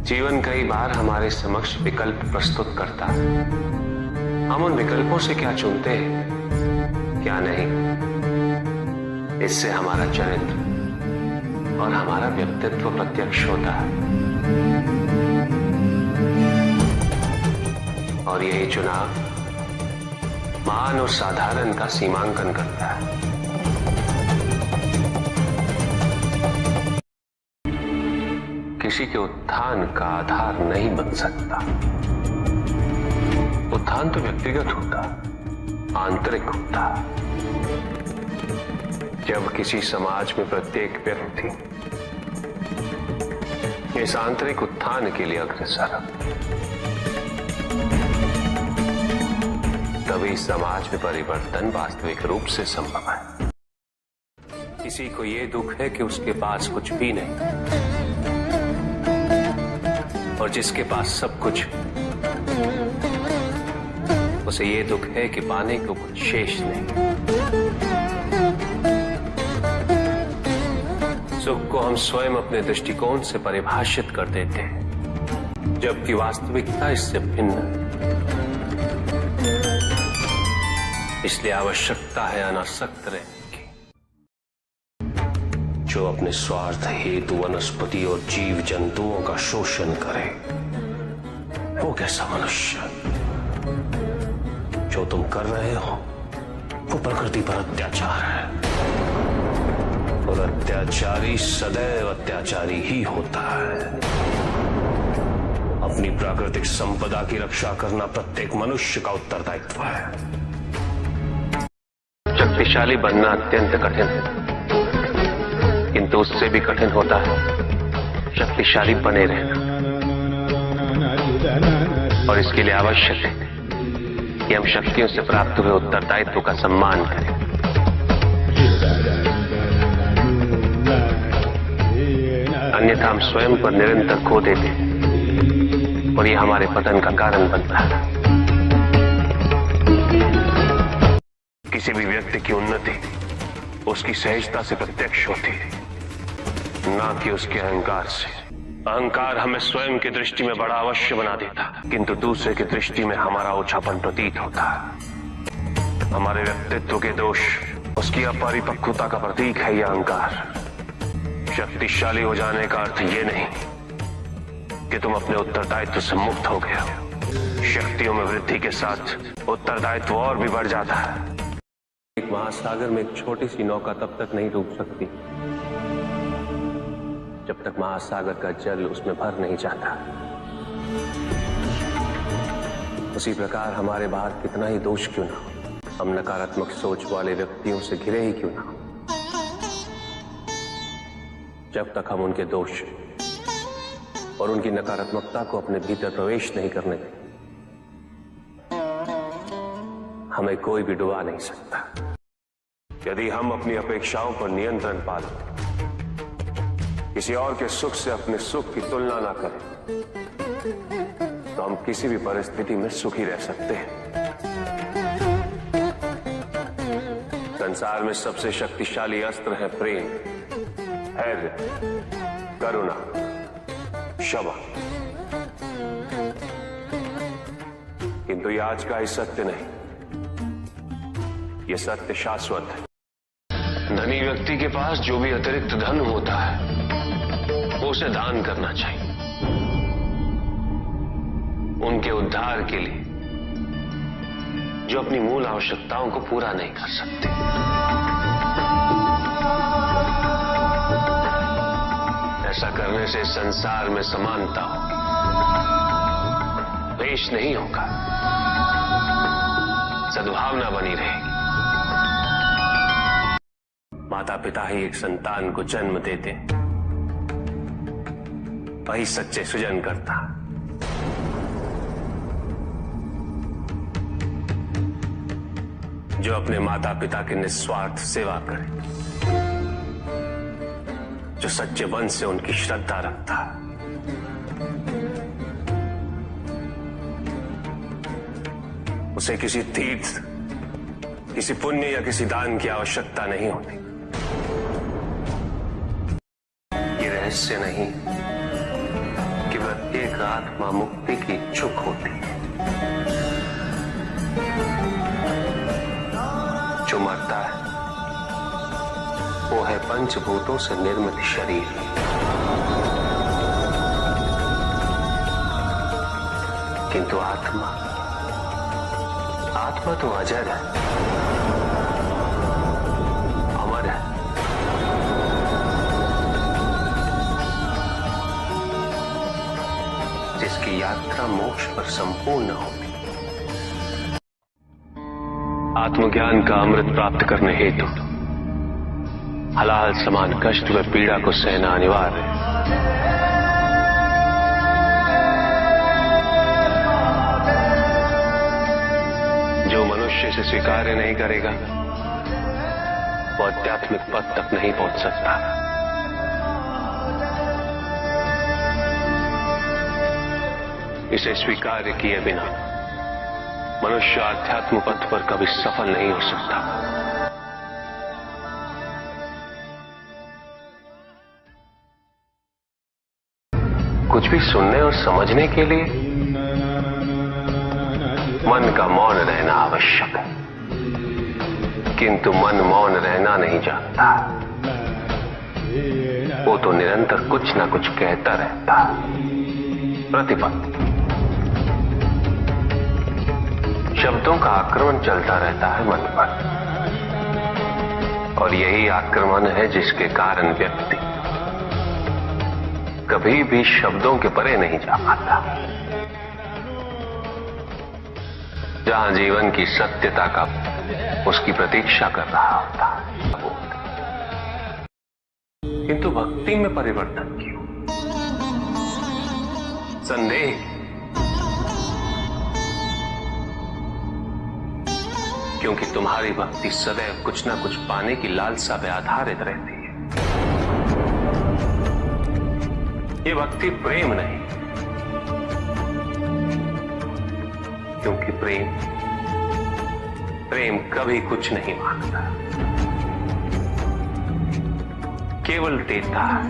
जीवन कई बार हमारे समक्ष विकल्प प्रस्तुत करता है। हम उन विकल्पों से क्या चुनते हैं, क्या नहीं, इससे हमारा चरित्र और हमारा व्यक्तित्व प्रत्यक्ष होता है। और यही चुनाव महान और साधारण का सीमांकन करता है। किसी के उत्थान का आधार नहीं बन सकता। उत्थान तो व्यक्तिगत होता, आंतरिक होता। जब किसी समाज में प्रत्येक व्यक्ति इस आंतरिक उत्थान के लिए अग्रसर, तभी समाज में परिवर्तन वास्तविक रूप से संभव है। किसी को यह दुख है कि उसके पास कुछ भी नहीं, और जिसके पास सब कुछ, उसे ये दुख है कि पाने को कुछ शेष नहीं। सुख को हम स्वयं अपने दृष्टिकोण से परिभाषित कर देते हैं, जबकि वास्तविकता इससे भिन्न है। इसलिए आवश्यकता है अनासक्त रहने की। जो अपने स्वार्थ हेतु वनस्पति और जीव जंतुओं का शोषण करे, वो कैसा मनुष्य? जो तुम कर रहे हो वो प्रकृति पर अत्याचार है, और अत्याचारी सदैव अत्याचारी ही होता है। अपनी प्राकृतिक संपदा की रक्षा करना प्रत्येक मनुष्य का उत्तरदायित्व है। शक्तिशाली बनना अत्यंत कठिन है, किंतु उससे भी कठिन होता है शक्तिशाली बने रहना। और इसके लिए आवश्यक है कि हम शक्तियों से प्राप्त हुए उत्तरदायित्व का सम्मान करें। अन्यथा हम स्वयं पर निरंतर खो देते हैं, और यह हमारे पतन का कारण बनता है। किसी भी व्यक्ति की उन्नति उसकी सहजता से प्रत्यक्ष होती है, ना कि उसके अहंकार से। अहंकार हमें स्वयं की दृष्टि में बड़ा अवश्य बना देता, किंतु दूसरे की दृष्टि में हमारा ओछापन प्रतीत होता है। हमारे व्यक्तित्व के दोष उसकी अपरिपक्वता का प्रतीक है यह अहंकार। शक्तिशाली हो जाने का अर्थ यह नहीं कि तुम अपने उत्तरदायित्व से मुक्त हो गए हो। शक्तियों में वृद्धि के साथ उत्तरदायित्व और भी बढ़ जाता है। एक महासागर में एक छोटी सी नौका तब तक नहीं डूब सकती जब तक महासागर का जल उसमें भर नहीं जाता। उसी प्रकार हमारे बाहर कितना ही दोष क्यों ना हो, हम नकारात्मक सोच वाले व्यक्तियों से घिरे ही क्यों ना हो, जब तक हम उनके दोष और उनकी नकारात्मकता को अपने भीतर प्रवेश नहीं करने दें, हमें कोई भी डुबा नहीं सकता। यदि हम अपनी अपेक्षाओं पर नियंत्रण पा लें, किसी और के सुख से अपने सुख की तुलना ना करें, तो हम किसी भी परिस्थिति में सुखी रह सकते हैं। संसार में सबसे शक्तिशाली अस्त्र है प्रेम, धैर्य, करुणा, क्षमा। किंतु ये आज का ही सत्य नहीं, ये सत्य शाश्वत है। धनी व्यक्ति के पास जो भी अतिरिक्त धन होता है वो उसे दान करना चाहिए, उनके उद्धार के लिए जो अपनी मूल आवश्यकताओं को पूरा नहीं कर सकते। ऐसा करने से संसार में समानता होगी, द्वेष नहीं होगा, सद्भावना बनी रहेगी। माता पिता ही एक संतान को जन्म देते, वही सच्चे सृजनकर्ता। जो अपने माता पिता की निस्वार्थ सेवा करे, जो सच्चे मन से उनकी श्रद्धा रखता, उसे किसी तीर्थ, किसी पुण्य या किसी दान की आवश्यकता नहीं होती। ये रहस्य नहीं कि प्रत्येक एक आत्मा मुक्ति की इच्छुक होती है। जो मरता है वो है पंचभूतों से निर्मित शरीर। किंतु आत्मा तो अजर है, अमर है। जिसकी यात्रा मोक्ष पर संपूर्ण होगी। आत्मज्ञान का अमृत प्राप्त करने हेतु हलाहल समान कष्ट व पीड़ा को सहना अनिवार्य है। जो मनुष्य से स्वीकार्य नहीं करेगा वो आध्यात्मिक पद तक नहीं पहुंच सकता। इसे स्वीकार्य किए बिना मनुष्य आध्यात्म पथ पर कभी सफल नहीं हो सकता। कुछ भी सुनने और समझने के लिए मन का मौन रहना आवश्यक है, किंतु मन मौन रहना नहीं जानता। वो तो निरंतर कुछ ना कुछ कहता रहता, प्रतिपद शब्दों का आक्रमण चलता रहता है मन पर, और यही आक्रमण है जिसके कारण व्यक्ति कभी भी शब्दों के परे नहीं जा पाता। जहां जीवन की सत्यता का उसकी प्रतीक्षा कर रहा होता, किंतु भक्ति में परिवर्तन क्यों? संदेह, क्योंकि तुम्हारी भक्ति सदैव कुछ ना कुछ पाने की लालसा पे आधारित रहती है। ये भक्ति प्रेम नहीं, क्योंकि प्रेम कभी कुछ नहीं मांगता, केवल देता है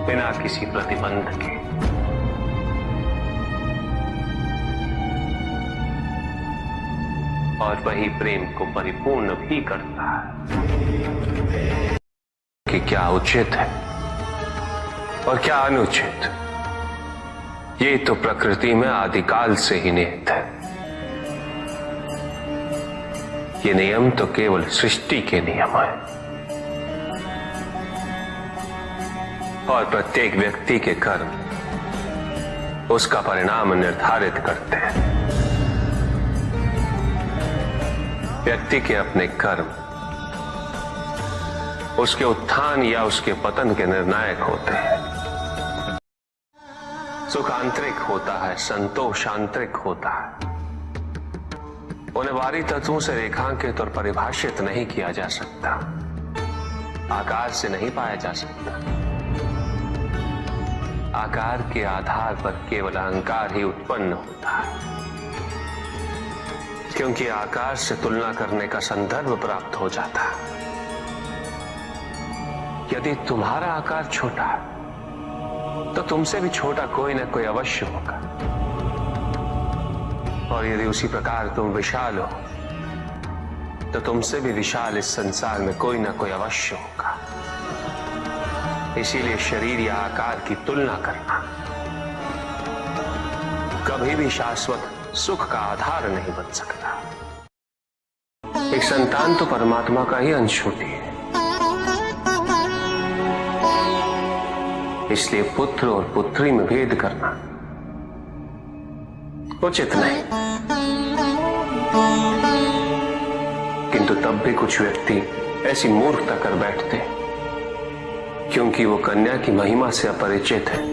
बिना किसी प्रतिबंध के। और वही प्रेम को परिपूर्ण भी करता है कि क्या उचित है और क्या अनुचित, ये तो प्रकृति में आदिकाल से ही निहित है। ये नियम तो केवल सृष्टि के नियम है, और प्रत्येक व्यक्ति के कर्म उसका परिणाम निर्धारित करते हैं। व्यक्ति के अपने कर्म उसके उत्थान या उसके पतन के निर्णायक होते हैं। सुख आंतरिक होता है, संतोष आंतरिक होता है। उन्हें बाहरी तत्वों से रेखांकित और परिभाषित नहीं किया जा सकता, आकार से नहीं पाया जा सकता। आकार के आधार पर केवल अहंकार ही उत्पन्न होता है, क्योंकि आकार से तुलना करने का संदर्भ प्राप्त हो जाता है। यदि तुम्हारा आकार छोटा है तो तुमसे भी छोटा कोई ना कोई अवश्य होगा, और यदि उसी प्रकार तुम विशाल हो तो तुमसे भी विशाल इस संसार में कोई ना कोई अवश्य होगा। इसीलिए शरीर या आकार की तुलना करना कभी भी शाश्वत सुख का आधार नहीं बन सकता। एक संतान तो परमात्मा का ही अंश होती है, इसलिए पुत्र और पुत्री में भेद करना उचित नहीं। किंतु तब भी कुछ व्यक्ति ऐसी मूर्खता कर बैठते क्योंकि वो कन्या की महिमा से अपरिचित है,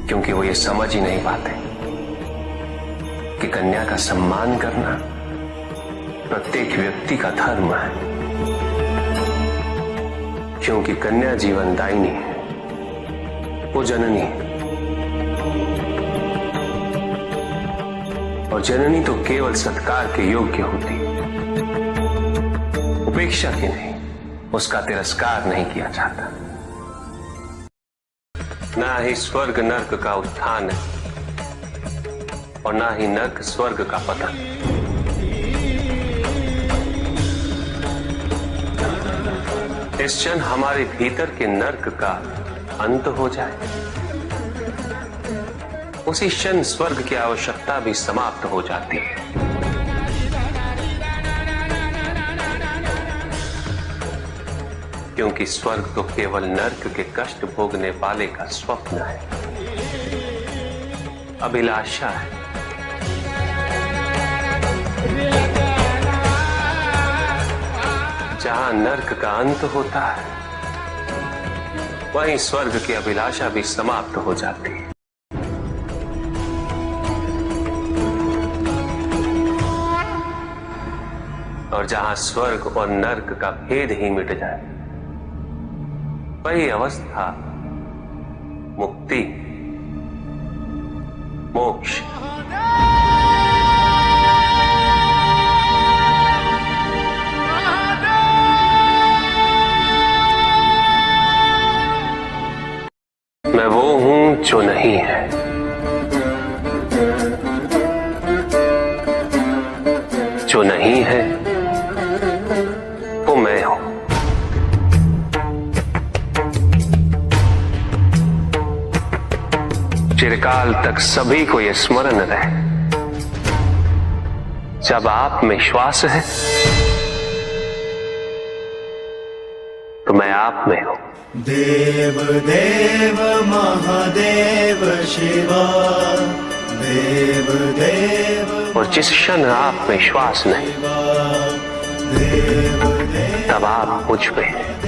क्योंकि वो ये समझ ही नहीं पाते कि कन्या का सम्मान करना प्रत्येक व्यक्ति का धर्म है, क्योंकि कन्या जीवनदायिनी है, वो जननी है, और जननी तो केवल सत्कार के योग्य होती है, उपेक्षा की नहीं, उसका तिरस्कार नहीं किया जाता। ना ही स्वर्ग नर्क का उत्थान है और ना ही नर्क स्वर्ग का पतन। इस क्षण हमारे भीतर के नर्क का अंत हो जाए, उसी क्षण स्वर्ग की आवश्यकता भी समाप्त हो जाती है। क्योंकि स्वर्ग तो केवल नर्क के कष्ट भोगने वाले का स्वप्न है, अभिलाषा है। जहां नर्क का अंत होता है, वहीं स्वर्ग की अभिलाषा भी समाप्त हो जाती है। और जहां स्वर्ग और नर्क का भेद ही मिट जाए, वही अवस्था मुक्ति, मोक्ष। मैं वो हूं जो नहीं है, जो नहीं है वो मैं हूं। चिरकाल तक सभी को यह स्मरण रहे, जब आप में श्वास है तो मैं आप में हूं। देव देव महादेव शिवा, देव देव। और जिस क्षण आप में श्वास नहीं, तब आप मुझ में हैं।